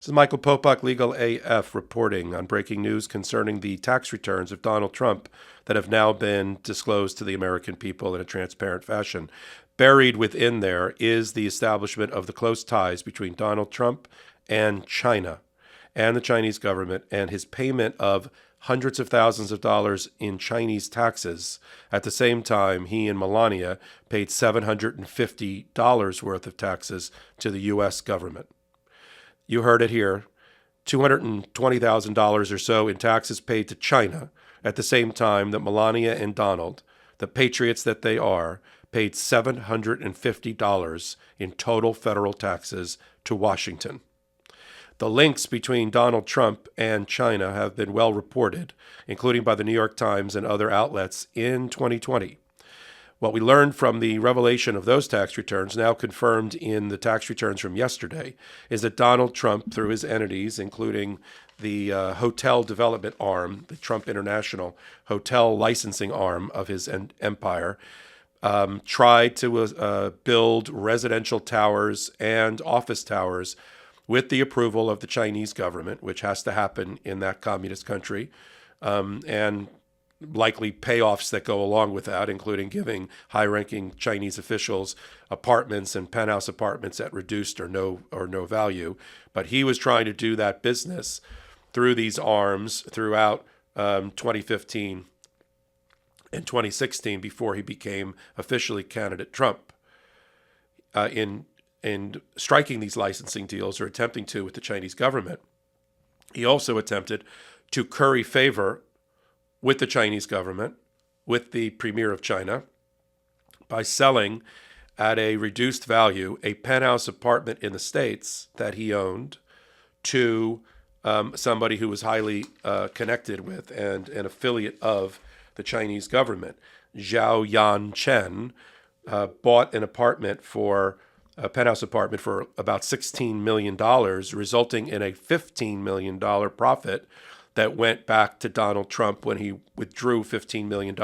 This is Michael Popok, Legal AF, reporting on breaking news concerning the tax returns of Donald Trump that have now been disclosed to the American people in a transparent fashion. Buried within there is the establishment of the close ties between Donald Trump and China and the Chinese government, and his payment of hundreds of thousands of dollars in Chinese taxes. At the same time, he and Melania paid $750 worth of taxes to the U.S. government. You heard it here, $220,000 or so in taxes paid to China, at the same time that Melania and Donald, the patriots that they are, paid $750 in total federal taxes to Washington. The links between Donald Trump and China have been well reported, including by the New York Times and other outlets in 2020. What we learned from the revelation of those tax returns, now confirmed in the tax returns from yesterday, is that Donald Trump, through his entities, including the hotel development arm, the Trump International hotel licensing arm of his empire, tried to build residential towers and office towers with the approval of the Chinese government, which has to happen in that communist country, and likely payoffs that go along with that, including giving high-ranking Chinese officials apartments and penthouse apartments at reduced or no value. But he was trying to do that business through these arms throughout 2015 and 2016 before he became officially candidate Trump. In striking these licensing deals, or attempting to, with the Chinese government, he also attempted to curry favor with the Chinese government, with the premier of China, by selling at a reduced value a penthouse apartment in the States that he owned to somebody who was highly connected with and an affiliate of the Chinese government. Zhao Yan Chen bought an apartment for a penthouse apartment for about $16 million, resulting in a $15 million profit that went back to Donald Trump when he withdrew $15 million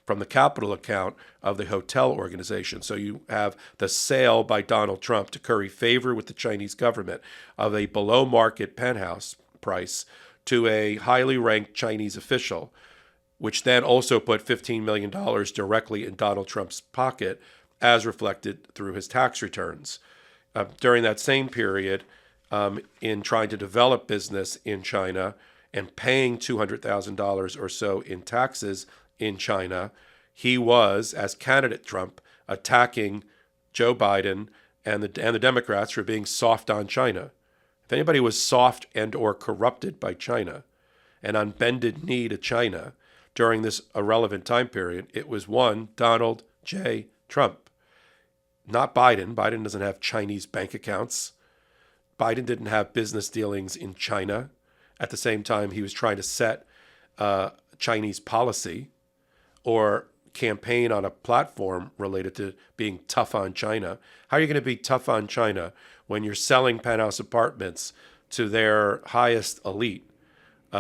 from the capital account of the hotel organization. So you have the sale by Donald Trump to curry favor with the Chinese government of a below-market penthouse price to a highly ranked Chinese official, which then also put $15 million directly in Donald Trump's pocket, as reflected through his tax returns. During that same period, in trying to develop business in China, and paying $200,000 or so in taxes in China, he was, as candidate Trump, attacking Joe Biden and the Democrats for being soft on China. If anybody was soft and or corrupted by China and on bended knee to China during this irrelevant time period, it was one, Donald J. Trump. Not Biden. Biden doesn't have Chinese bank accounts. Biden didn't have business dealings in China. At the same time, he was trying to set Chinese policy or campaign on a platform related to being tough on China. How are you going to be tough on China when you're selling penthouse apartments to their highest elite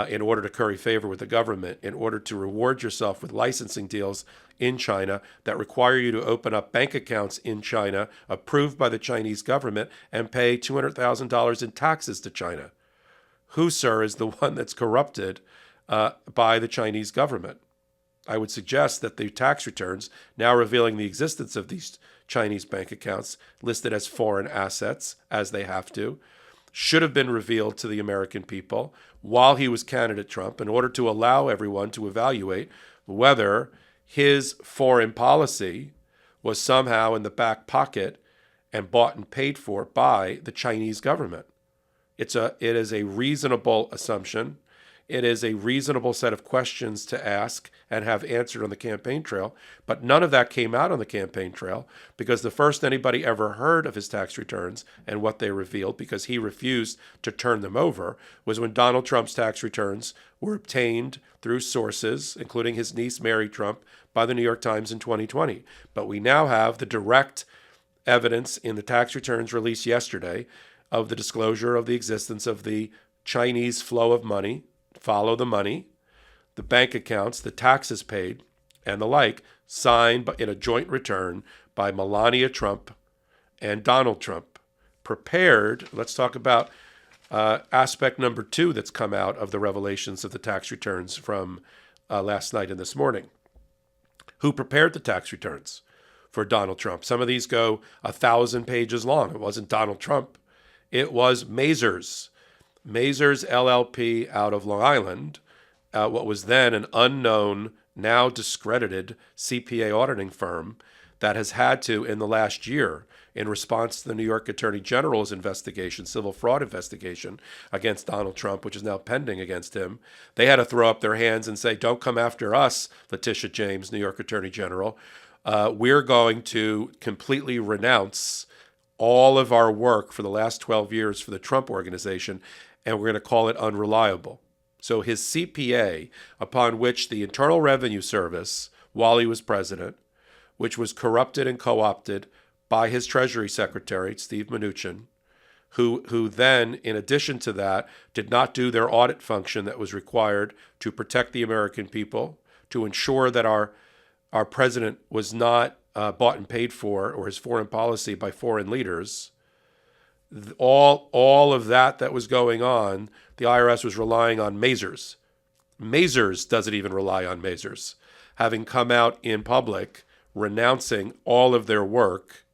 in order to curry favor with the government, in order to reward yourself with licensing deals in China that require you to open up bank accounts in China approved by the Chinese government and pay $200,000 in taxes to China? Who, sir, is the one that's corrupted by the Chinese government? I would suggest that the tax returns, now revealing the existence of these Chinese bank accounts listed as foreign assets, as they have to, should have been revealed to the American people while he was candidate Trump, in order to allow everyone to evaluate whether his foreign policy was somehow in the back pocket and bought and paid for by the Chinese government. It is a reasonable assumption. It is a reasonable set of questions to ask and have answered on the campaign trail. But none of that came out on the campaign trail, because the first anybody ever heard of his tax returns and what they revealed, because he refused to turn them over, was when Donald Trump's tax returns were obtained through sources, including his niece Mary Trump, by the New York Times in 2020. But we now have the direct evidence in the tax returns released yesterday of the disclosure of the existence of the Chinese flow of money, follow the money, the bank accounts, the taxes paid, and the like, signed in a joint return by Melania Trump and Donald Trump, prepared, let's talk about Aspect number two that's come out of the revelations of the tax returns from last night and this morning. Who prepared the tax returns for Donald Trump? Some of these go 1,000 pages long. It wasn't Donald Trump. It was Mazars. Mazars LLP out of Long Island, what was then an unknown, now discredited CPA auditing firm that has had to, in the last year, in response to the New York Attorney General's investigation, civil fraud investigation against Donald Trump, which is now pending against him, they had to throw up their hands and say, don't come after us, Letitia James, New York Attorney General. We're going to completely renounce all of our work for the last 12 years for the Trump organization, and we're going to call it unreliable. So his CPA, upon which the Internal Revenue Service, while he was president, which was corrupted and co-opted by his Treasury Secretary, Steve Mnuchin, who then, in addition to that, did not do their audit function that was required to protect the American people, to ensure that our president was not bought and paid for, or his foreign policy, by foreign leaders. All of that was going on, the IRS was relying on Mazars. Mazars doesn't even rely on Mazars, having come out in public renouncing all of their work,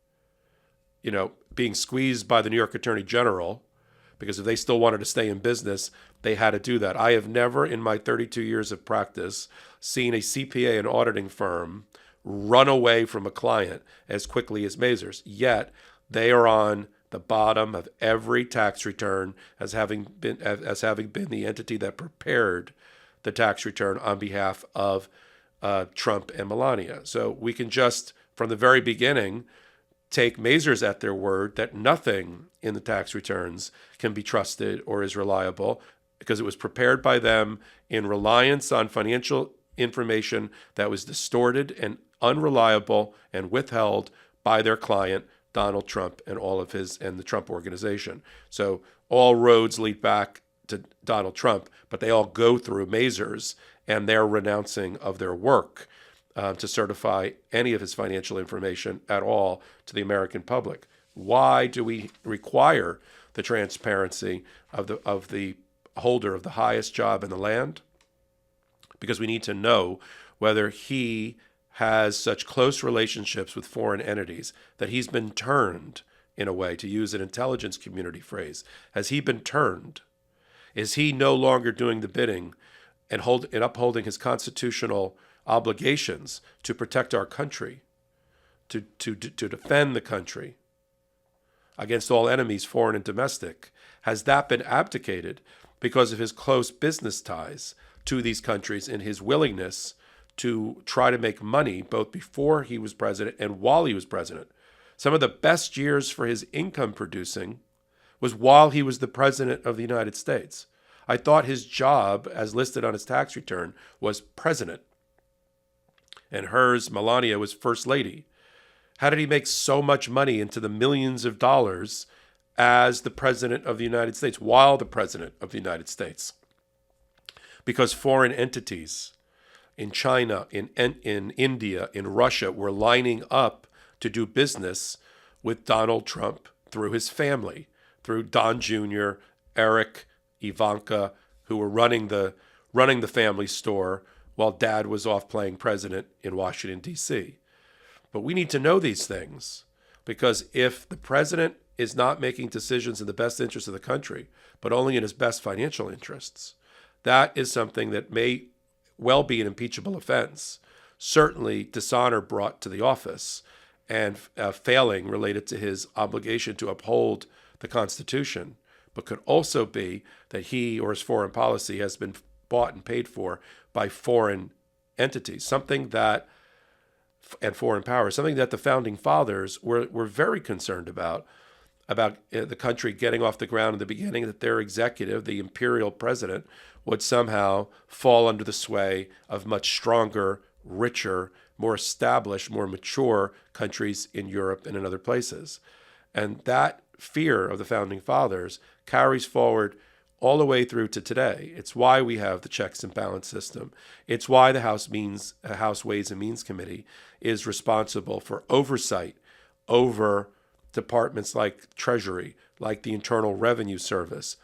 being squeezed by the New York Attorney General, because if they still wanted to stay in business, they had to do that. I have never, in my 32 years of practice, seen a CPA and auditing firm run away from a client as quickly as Mazars. Yet they are on the bottom of every tax return as having been the entity that prepared the tax return on behalf of Trump and Melania. So we can just, from the very beginning, take Mazars at their word that nothing in the tax returns can be trusted or is reliable, because it was prepared by them in reliance on financial information that was distorted and unreliable and withheld by their client, Donald Trump, and the Trump organization. So all roads lead back to Donald Trump, but they all go through Mazars and their renouncing of their work to certify any of his financial information at all to the American public. Why do we require the transparency of the holder of the highest job in the land? Because we need to know whether he has such close relationships with foreign entities that he's been turned, in a way, to use an intelligence community phrase. Has he been turned? Is he no longer doing the bidding and upholding his constitutional obligations to protect our country, to defend the country against all enemies, foreign and domestic? Has that been abdicated because of his close business ties to these countries and his willingness to try to make money both before he was president and while he was president? Some of the best years for his income producing was while he was the president of the United States. I thought his job, as listed on his tax return, was president. And hers, Melania, was first lady. How did he make so much money, into the millions of dollars, as the president of the United States, while the president of the United States? Because foreign entities in China, in India, in Russia were lining up to do business with Donald Trump through his family, through Don Jr., Eric, Ivanka, who were running the family store while Dad was off playing president in Washington, D.C. But we need to know these things, because if the president is not making decisions in the best interest of the country, but only in his best financial interests, that is something that may well be an impeachable offense. Certainly dishonor brought to the office, and failing related to his obligation to uphold the Constitution, but could also be that he or his foreign policy has been bought and paid for by foreign entities, and foreign powers, something that the founding fathers were very concerned about the country getting off the ground in the beginning, that their executive, the imperial president, would somehow fall under the sway of much stronger, richer, more established, more mature countries in Europe and in other places. And that fear of the founding fathers carries forward all the way through to today. It's why we have the checks and balance system. It's why the House Ways and Means Committee is responsible for oversight over departments like Treasury, like the Internal Revenue Service,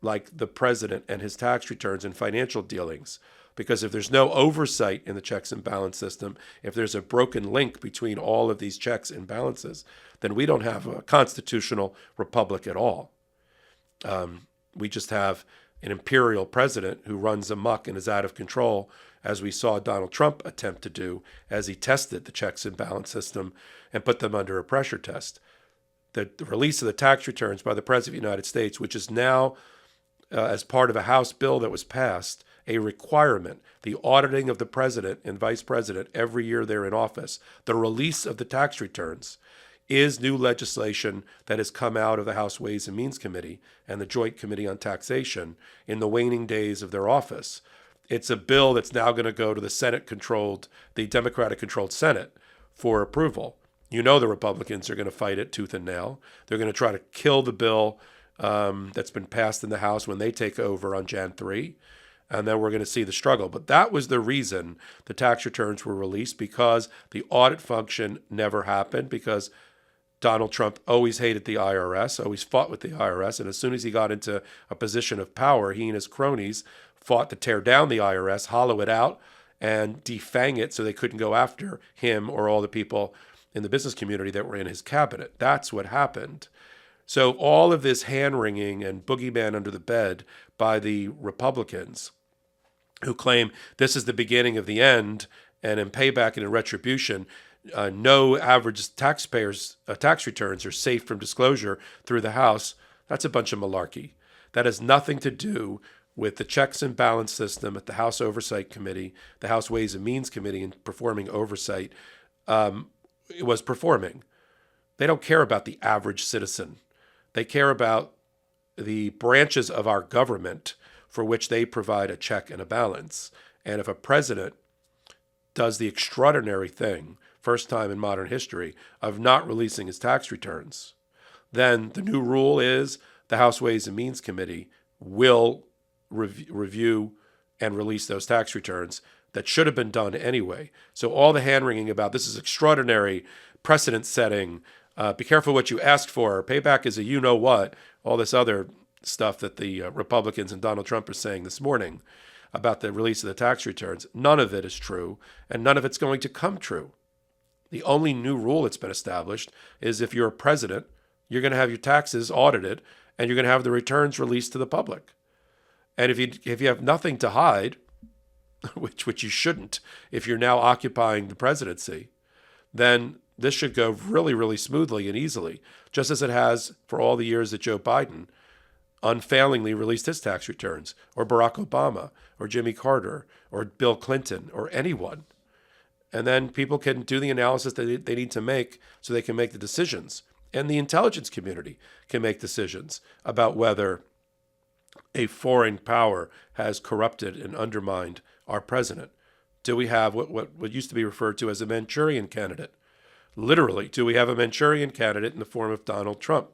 like the president and his tax returns and financial dealings. Because if there's no oversight in the checks and balance system, if there's a broken link between all of these checks and balances, then we don't have a constitutional republic at all. We just have an imperial president who runs amok and is out of control, as we saw Donald Trump attempt to do as he tested the checks and balance system and put them under a pressure test. The release of the tax returns by the President of the United States, which is now, as part of a House bill that was passed, a requirement, the auditing of the president and vice president every year they're in office, the release of the tax returns, is new legislation that has come out of the House Ways and Means Committee and the Joint Committee on Taxation in the waning days of their office. It's a bill that's now going to go to the Democratic-controlled Senate for approval. You know the Republicans are going to fight it tooth and nail. They're going to try to kill the bill that's been passed in the House when they take over on Jan 3. And then we're going to see the struggle. But that was the reason the tax returns were released, because the audit function never happened, because Donald Trump always hated the IRS, always fought with the IRS. And as soon as he got into a position of power, he and his cronies fought to tear down the IRS, hollow it out, and defang it so they couldn't go after him or all the people in the business community that were in his cabinet. That's what happened. So all of this hand-wringing and boogeyman under the bed by the Republicans, who claim this is the beginning of the end, and in payback and in retribution, no average taxpayers' tax returns are safe from disclosure through the House, that's a bunch of malarkey. That has nothing to do with the checks and balance system at the House Oversight Committee, the House Ways and Means Committee, and performing oversight. It was performing. They don't care about the average citizen. They care about the branches of our government for which they provide a check and a balance. And if a president does the extraordinary thing, first time in modern history, of not releasing his tax returns, then the new rule is the House Ways and Means Committee will review and release those tax returns that should have been done anyway. So all the hand-wringing about this is extraordinary, precedent-setting, be careful what you ask for, payback is a you-know-what, all this other stuff that the Republicans and Donald Trump are saying this morning about the release of the tax returns, none of it is true, and none of it's going to come true. The only new rule that's been established is if you're a president, you're going to have your taxes audited, and you're going to have the returns released to the public. And if you have nothing to hide, which you shouldn't if you're now occupying the presidency, then this should go really, really smoothly and easily, just as it has for all the years that Joe Biden unfailingly released his tax returns, or Barack Obama, or Jimmy Carter, or Bill Clinton, or anyone. And then people can do the analysis that they need to make so they can make the decisions. And the intelligence community can make decisions about whether a foreign power has corrupted and undermined our president. Do we have what used to be referred to as a Manchurian candidate? Literally, do we have a Manchurian candidate in the form of Donald Trump?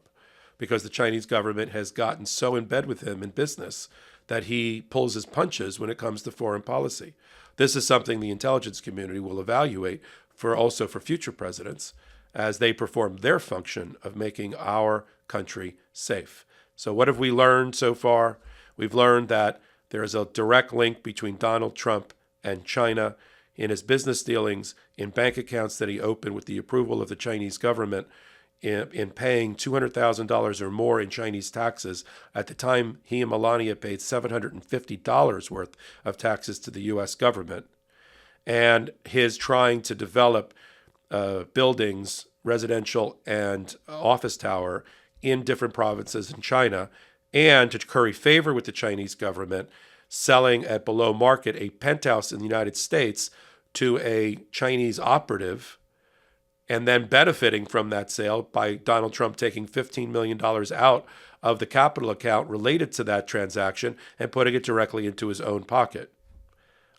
Because the Chinese government has gotten so in bed with him in business that he pulls his punches when it comes to foreign policy. This is something the intelligence community will evaluate also for future presidents as they perform their function of making our country safe. So what have we learned so far? We've learned that there is a direct link between Donald Trump and China in his business dealings, in bank accounts that he opened with the approval of the Chinese government, in paying $200,000 or more in Chinese taxes. At the time, he and Melania paid $750 worth of taxes to the U.S. government. And his trying to develop buildings, residential and office tower, in different provinces in China, and to curry favor with the Chinese government, selling at below market a penthouse in the United States to a Chinese operative, and then benefiting from that sale by Donald Trump taking $15 million out of the capital account related to that transaction and putting it directly into his own pocket.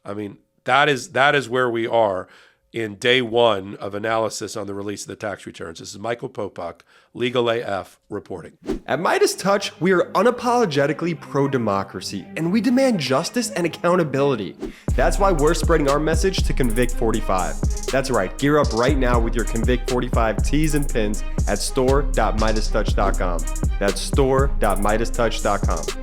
I mean, that is where we are in day one of analysis on the release of the tax returns. This is Michael Popok, Legal AF, reporting. At MeidasTouch, we are unapologetically pro-democracy, and we demand justice and accountability. That's why we're spreading our message to Convict 45. That's right, gear up right now with your Convict 45 tees and pins at store.meidastouch.com. That's store.meidastouch.com.